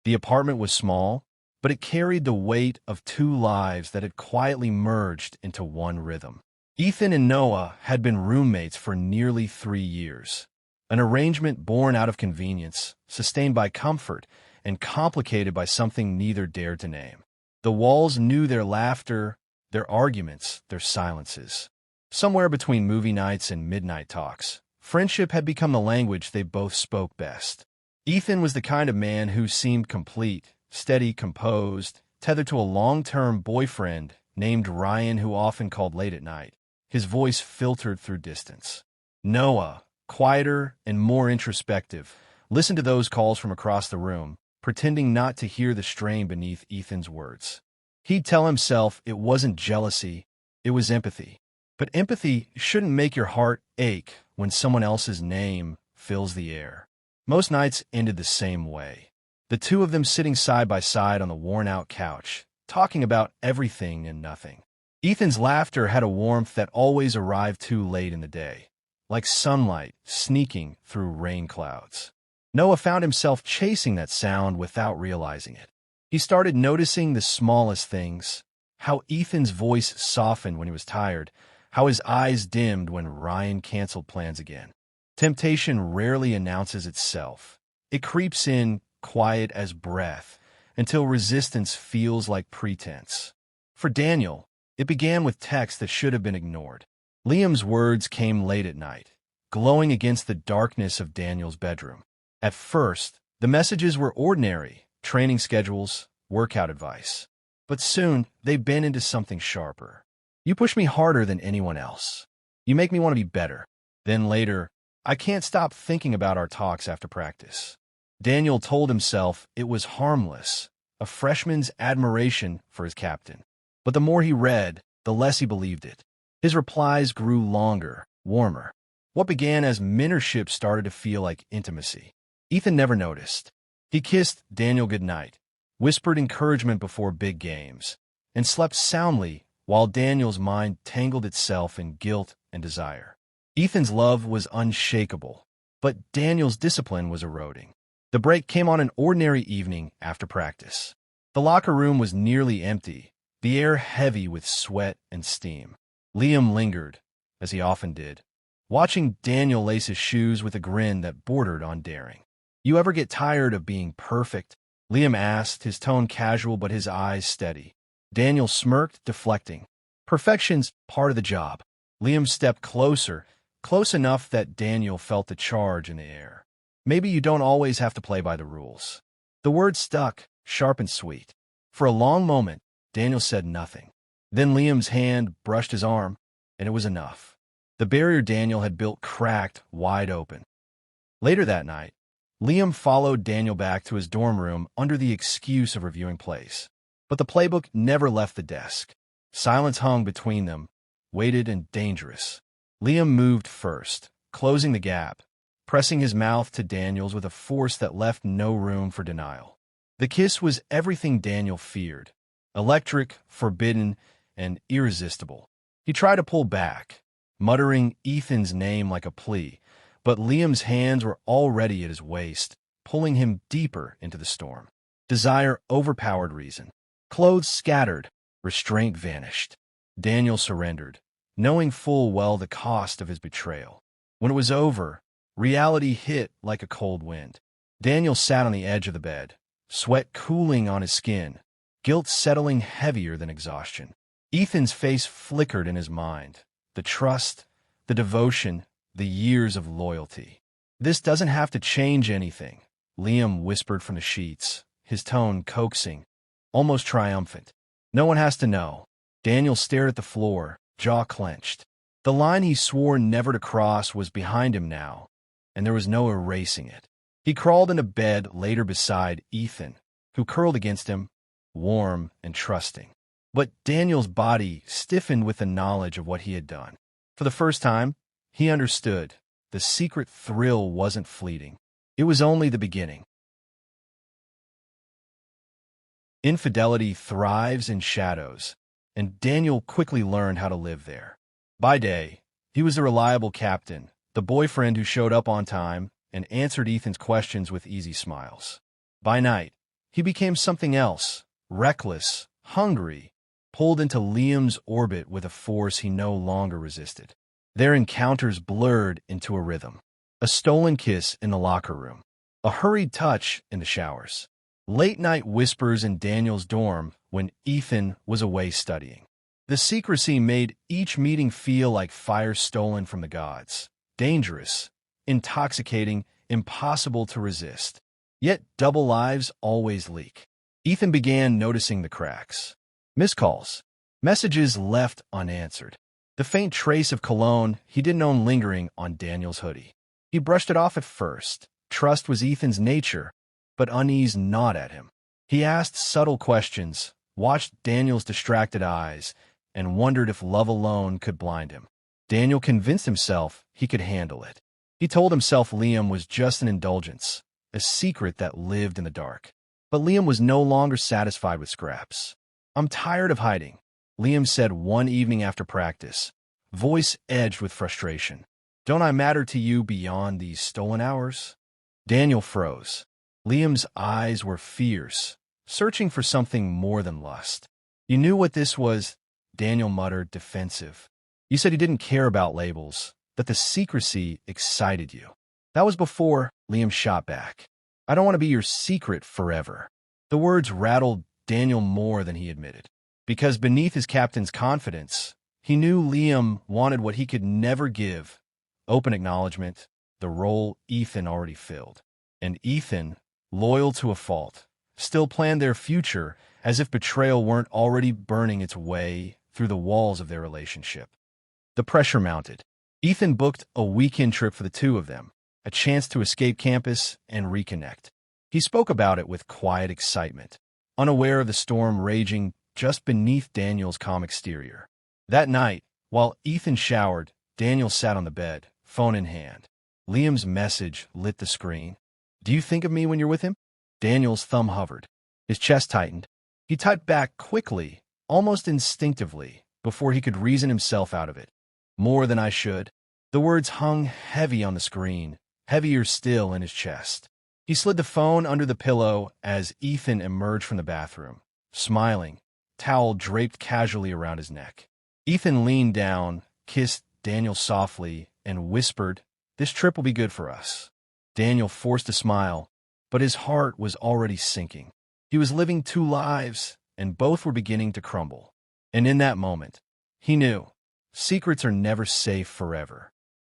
The apartment was small, but it carried the weight of two lives that had quietly merged into one rhythm. Ethan and Noah had been roommates for nearly 3 years, an arrangement born out of convenience, sustained by comfort, and complicated by something neither dared to name. The walls knew their laughter, their arguments, their silences. Somewhere between movie nights and midnight talks, friendship had become the language they both spoke best. Ethan was the kind of man who seemed complete, steady, composed, tethered to a long-term boyfriend named Ryan who often called late at night. His voice filtered through distance. Noah, quieter and more introspective, listened to those calls from across the room, pretending not to hear the strain beneath Ethan's words. He'd tell himself it wasn't jealousy, it was empathy. But empathy shouldn't make your heart ache when someone else's name fills the air. Most nights ended the same way. The two of them sitting side by side on the worn-out couch, talking about everything and nothing. Ethan's laughter had a warmth that always arrived too late in the day, like sunlight sneaking through rain clouds. Noah found himself chasing that sound without realizing it. He started noticing the smallest things, how Ethan's voice softened when he was tired, how his eyes dimmed when Ryan canceled plans again. Temptation rarely announces itself. It creeps in, quiet as breath, until resistance feels like pretense. For Daniel, it began with texts that should have been ignored. Liam's words came late at night, glowing against the darkness of Daniel's bedroom. At first, the messages were ordinary, training schedules, workout advice. But soon, they bent into something sharper. You push me harder than anyone else. You make me want to be better. Then later, I can't stop thinking about our talks after practice. Daniel told himself it was harmless, a freshman's admiration for his captain. But the more he read, the less he believed it. His replies grew longer, warmer. What began as mentorship started to feel like intimacy. Ethan never noticed. He kissed Daniel goodnight, whispered encouragement before big games, and slept soundly while Daniel's mind tangled itself in guilt and desire. Ethan's love was unshakable, but Daniel's discipline was eroding. The break came on an ordinary evening after practice. The locker room was nearly empty, the air heavy with sweat and steam. Liam lingered, as he often did, watching Daniel lace his shoes with a grin that bordered on daring. "You ever get tired of being perfect?" Liam asked, his tone casual but his eyes steady. Daniel smirked, deflecting. "Perfection's part of the job." Liam stepped closer, close enough that Daniel felt the charge in the air. "Maybe you don't always have to play by the rules." The words stuck, sharp and sweet. For a long moment, Daniel said nothing. Then Liam's hand brushed his arm, and it was enough. The barrier Daniel had built cracked wide open. Later that night, Liam followed Daniel back to his dorm room under the excuse of reviewing plays. But the playbook never left the desk. Silence hung between them, weighted and dangerous. Liam moved first, closing the gap, pressing his mouth to Daniel's with a force that left no room for denial. The kiss was everything Daniel feared, electric, forbidden, and irresistible. He tried to pull back, muttering Ethan's name like a plea, but Liam's hands were already at his waist, pulling him deeper into the storm. Desire overpowered reason. Clothes scattered, restraint vanished. Daniel surrendered, knowing full well the cost of his betrayal. When it was over, reality hit like a cold wind. Daniel sat on the edge of the bed, sweat cooling on his skin, guilt settling heavier than exhaustion. Ethan's face flickered in his mind. The trust, the devotion, the years of loyalty. "This doesn't have to change anything," Liam whispered from the sheets, his tone coaxing, almost triumphant. "No one has to know." Daniel stared at the floor, jaw clenched. The line he swore never to cross was behind him now, and there was no erasing it. He crawled into bed later beside Ethan, who curled against him, warm and trusting. But Daniel's body stiffened with the knowledge of what he had done. For the first time, he understood. The secret thrill wasn't fleeting. It was only the beginning. Infidelity thrives in shadows, and Daniel quickly learned how to live there. By day, he was the reliable captain, the boyfriend who showed up on time and answered Ethan's questions with easy smiles. By night, he became something else, reckless, hungry, pulled into Liam's orbit with a force he no longer resisted. Their encounters blurred into a rhythm. A stolen kiss in the locker room. A hurried touch in the showers. Late-night whispers in Daniel's dorm when Ethan was away studying. The secrecy made each meeting feel like fire stolen from the gods. Dangerous, intoxicating, impossible to resist. Yet double lives always leak. Ethan began noticing the cracks. Missed calls. Messages left unanswered. The faint trace of cologne he didn't own lingering on Daniel's hoodie. He brushed it off at first. Trust was Ethan's nature, but unease gnawed at him. He asked subtle questions, watched Daniel's distracted eyes, and wondered if love alone could blind him. Daniel convinced himself he could handle it. He told himself Liam was just an indulgence, a secret that lived in the dark. But Liam was no longer satisfied with scraps. "I'm tired of hiding," Liam said one evening after practice, voice edged with frustration. "Don't I matter to you beyond these stolen hours?" Daniel froze. Liam's eyes were fierce, searching for something more than lust. "You knew what this was," Daniel muttered, defensive. "You said you didn't care about labels, that the secrecy excited you." "That was before," Liam shot back. "I don't want to be your secret forever." The words rattled Daniel more than he admitted. Because beneath his captain's confidence, he knew Liam wanted what he could never give: open acknowledgement, the role Ethan already filled. And Ethan, loyal to a fault, still planned their future as if betrayal weren't already burning its way through the walls of their relationship. The pressure mounted. Ethan booked a weekend trip for the two of them, a chance to escape campus and reconnect. He spoke about it with quiet excitement, unaware of the storm raging just beneath Daniel's calm exterior. That night, while Ethan showered, Daniel sat on the bed, phone in hand. Liam's message lit the screen. "Do you think of me when you're with him?" Daniel's thumb hovered. His chest tightened. He typed back quickly, almost instinctively, before he could reason himself out of it. "More than I should." The words hung heavy on the screen, heavier still in his chest. He slid the phone under the pillow as Ethan emerged from the bathroom, smiling, towel draped casually around his neck. Ethan leaned down, kissed Daniel softly, and whispered, "This trip will be good for us." Daniel forced a smile, but his heart was already sinking. He was living two lives, and both were beginning to crumble. And in that moment, he knew secrets are never safe forever.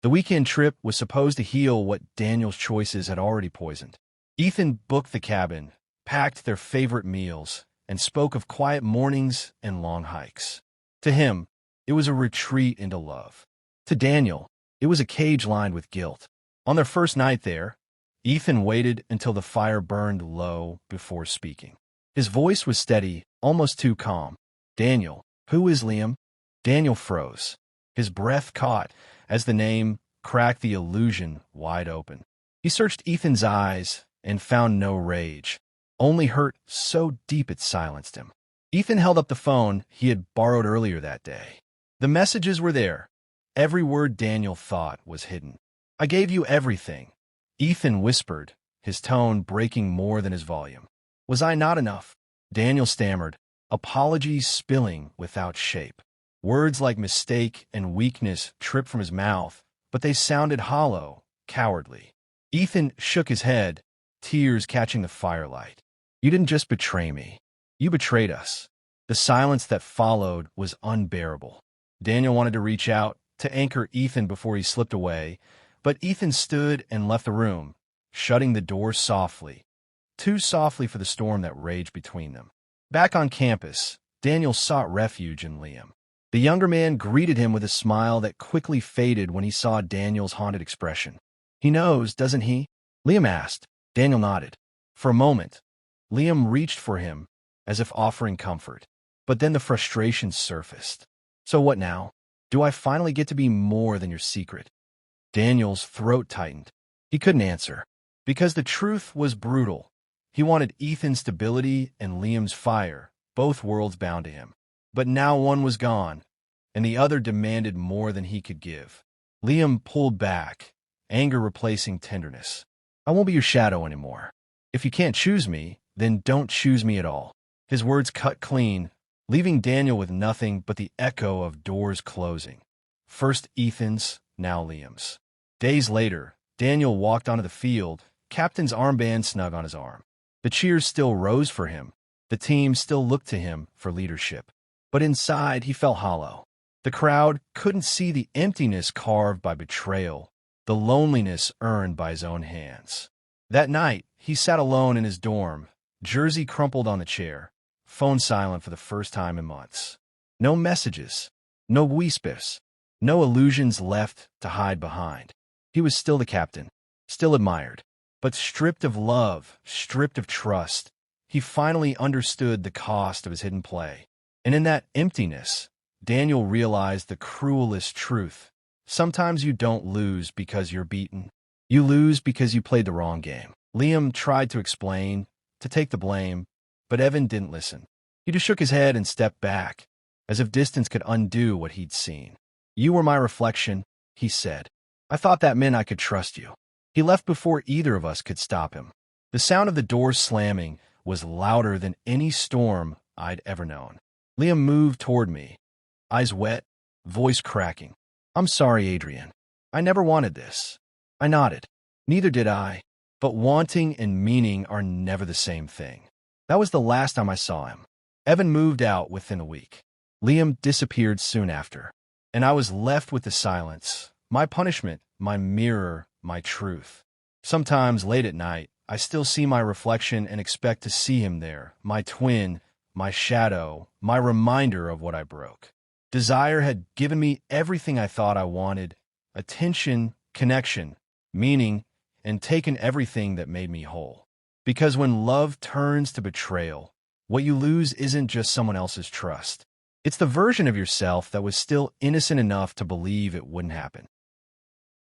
The weekend trip was supposed to heal what Daniel's choices had already poisoned. Ethan booked the cabin, packed their favorite meals, and spoke of quiet mornings and long hikes. To him, it was a retreat into love. To Daniel, it was a cage lined with guilt. On their first night there, Ethan waited until the fire burned low before speaking. His voice was steady, almost too calm. "Daniel, who is Liam?" Daniel froze. His breath caught as the name cracked the illusion wide open. He searched Ethan's eyes and found no rage, only hurt so deep it silenced him. Ethan held up the phone he had borrowed earlier that day. The messages were there. Every word Daniel thought was hidden. "I gave you everything," Ethan whispered, his tone breaking more than his volume. "Was I not enough?" Daniel stammered, apologies spilling without shape. Words like mistake and weakness tripped from his mouth, but they sounded hollow, cowardly. Ethan shook his head, tears catching the firelight. "You didn't just betray me. You betrayed us." The silence that followed was unbearable. Daniel wanted to reach out, to anchor Ethan before he slipped away, but Ethan stood and left the room, shutting the door softly, too softly for the storm that raged between them. Back on campus, Daniel sought refuge in Liam. The younger man greeted him with a smile that quickly faded when he saw Daniel's haunted expression. "He knows, doesn't he?" Liam asked. Daniel nodded. For a moment, Liam reached for him, as if offering comfort. But then the frustration surfaced. "So what now? Do I finally get to be more than your secret?" Daniel's throat tightened. He couldn't answer. Because the truth was brutal. He wanted Ethan's stability and Liam's fire, both worlds bound to him. But now one was gone, and the other demanded more than he could give. Liam pulled back, anger replacing tenderness. "I won't be your shadow anymore. If you can't choose me, then don't choose me at all. His words cut clean, leaving Daniel with nothing but the echo of doors closing. First Ethan's, now Liam's. Days later, Daniel walked onto the field, captain's armband snug on his arm. The cheers still rose for him. The team still looked to him for leadership. But inside, he felt hollow. The crowd couldn't see the emptiness carved by betrayal, the loneliness earned by his own hands. That night, he sat alone in his dorm, jersey crumpled on the chair, phone silent for the first time in months. No messages, no whispers, no illusions left to hide behind. He was still the captain, still admired, but stripped of love, stripped of trust. He finally understood the cost of his hidden play. And in that emptiness, Daniel realized the cruelest truth. Sometimes you don't lose because you're beaten. You lose because you played the wrong game. Liam tried to explain, to take the blame, but Evan didn't listen. He just shook his head and stepped back, as if distance could undo what he'd seen. "You were my reflection," he said. "I thought that meant I could trust you." He left before either of us could stop him. The sound of the doors slamming was louder than any storm I'd ever known. Liam moved toward me, eyes wet, voice cracking. "I'm sorry, Adrian. I never wanted this." I nodded. Neither did I. But wanting and meaning are never the same thing. That was the last time I saw him. Evan moved out within a week. Liam disappeared soon after. And I was left with the silence, my punishment, my mirror, my truth. Sometimes late at night, I still see my reflection and expect to see him there, my twin, my shadow, my reminder of what I broke. Desire had given me everything I thought I wanted: attention, connection, meaning, and taken everything that made me whole. Because when love turns to betrayal, what you lose isn't just someone else's trust. It's the version of yourself that was still innocent enough to believe it wouldn't happen.